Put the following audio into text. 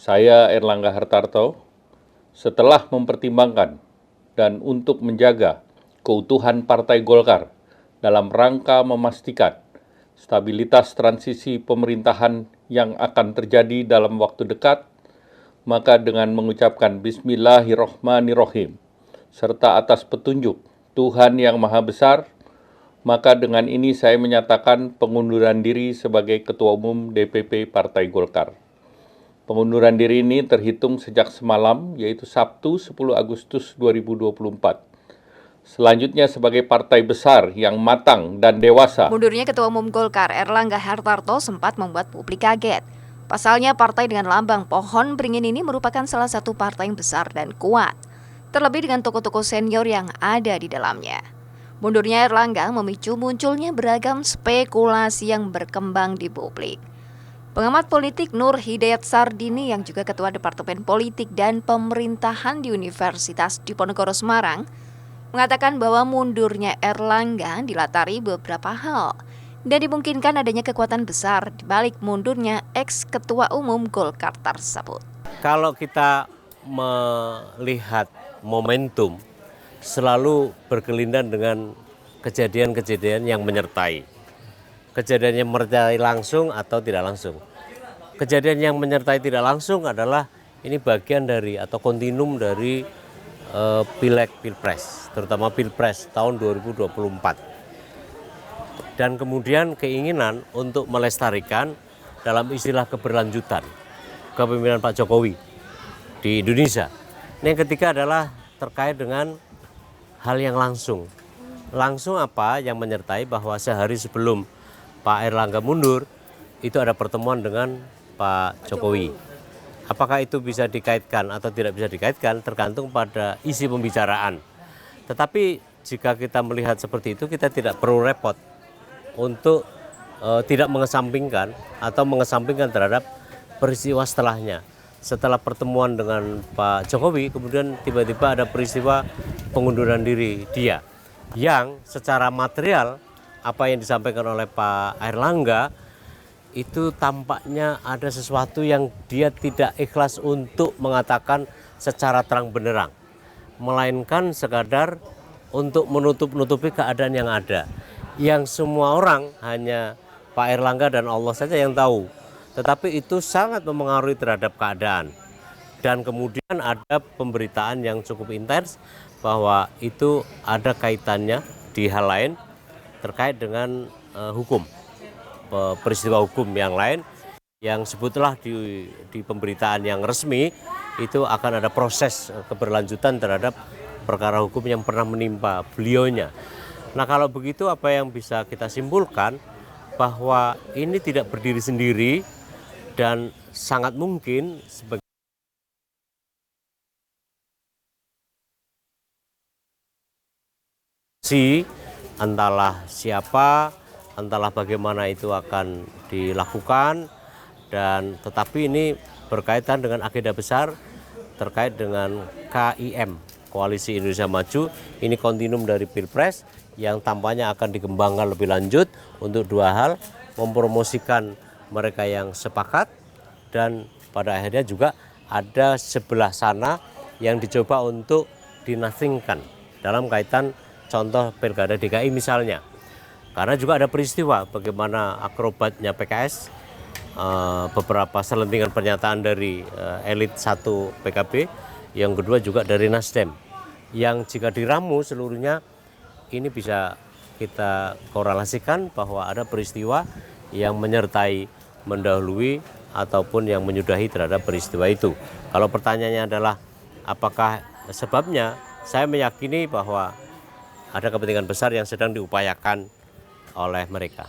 Saya Erlangga Hartarto, setelah mempertimbangkan dan untuk menjaga keutuhan Partai Golkar dalam rangka memastikan stabilitas transisi pemerintahan yang akan terjadi dalam waktu dekat, maka dengan mengucapkan Bismillahirrohmanirrohim, serta atas petunjuk Tuhan Yang Maha Besar, maka dengan ini saya menyatakan pengunduran diri sebagai Ketua Umum DPP Partai Golkar. Pengunduran diri ini terhitung sejak semalam, yaitu Sabtu 10 Agustus 2024. Selanjutnya sebagai partai besar yang matang dan dewasa. Mundurnya Ketua Umum Golkar Erlangga Hartarto sempat membuat publik kaget. Pasalnya partai dengan lambang pohon beringin ini merupakan salah satu partai yang besar dan kuat, terlebih dengan tokoh-tokoh senior yang ada di dalamnya. Mundurnya Erlangga memicu munculnya beragam spekulasi yang berkembang di publik. Pengamat politik Nur Hidayat Sardini yang juga Ketua Departemen Politik dan Pemerintahan di Universitas Diponegoro Semarang mengatakan bahwa mundurnya Erlangga dilatari beberapa hal dan dimungkinkan adanya kekuatan besar di balik mundurnya ex-ketua umum Golkar tersebut. Kalau kita melihat momentum selalu berkelindan dengan kejadian-kejadian yang menyertai. Kejadian yang menyertai langsung atau tidak langsung. Kejadian yang menyertai tidak langsung adalah ini bagian dari atau kontinum dari Pileg Pilpres, terutama Pilpres tahun 2024. Dan kemudian keinginan untuk melestarikan dalam istilah keberlanjutan kepemimpinan Pak Jokowi di Indonesia. Yang ketiga adalah terkait dengan hal yang langsung. Langsung apa yang menyertai bahwa sehari sebelum Pak Erlangga mundur, itu ada pertemuan dengan Pak Jokowi. Apakah itu bisa dikaitkan atau tidak bisa dikaitkan tergantung pada isi pembicaraan. Tetapi jika kita melihat seperti itu, kita tidak perlu repot untuk tidak mengesampingkan atau mengesampingkan terhadap peristiwa setelahnya. Setelah pertemuan dengan Pak Jokowi, kemudian tiba-tiba ada peristiwa pengunduran diri dia. Yang secara material, apa yang disampaikan oleh Pak Erlangga itu tampaknya ada sesuatu yang dia tidak ikhlas untuk mengatakan secara terang benderang, melainkan sekadar untuk menutup-nutupi keadaan yang ada, yang semua orang hanya Pak Erlangga dan Allah saja yang tahu, tetapi itu sangat memengaruhi terhadap keadaan. Dan kemudian ada pemberitaan yang cukup intens bahwa itu ada kaitannya di hal lain terkait dengan hukum, peristiwa hukum yang lain yang sebutlah di pemberitaan yang resmi itu akan ada proses keberlanjutan terhadap perkara hukum yang pernah menimpa beliaunya. Nah, kalau begitu apa yang bisa kita simpulkan bahwa ini tidak berdiri sendiri dan sangat mungkin sebagai entahlah siapa, entahlah bagaimana itu akan dilakukan, dan tetapi ini berkaitan dengan agenda besar terkait dengan KIM, Koalisi Indonesia Maju. Ini kontinum dari Pilpres yang tampaknya akan dikembangkan lebih lanjut untuk dua hal, mempromosikan mereka yang sepakat, dan pada akhirnya juga ada sebelah sana yang dicoba untuk dinathingkan dalam kaitan contoh Pilkada DKI misalnya. Karena juga ada peristiwa bagaimana akrobatnya PKS, beberapa selentingan pernyataan dari elit 1 PKB, yang kedua juga dari Nasdem, yang jika diramu seluruhnya ini bisa kita korelasikan bahwa ada peristiwa yang menyertai, mendahului, ataupun yang menyudahi terhadap peristiwa itu. Kalau pertanyaannya adalah apakah sebabnya, saya meyakini bahwa ada kepentingan besar yang sedang diupayakan oleh mereka.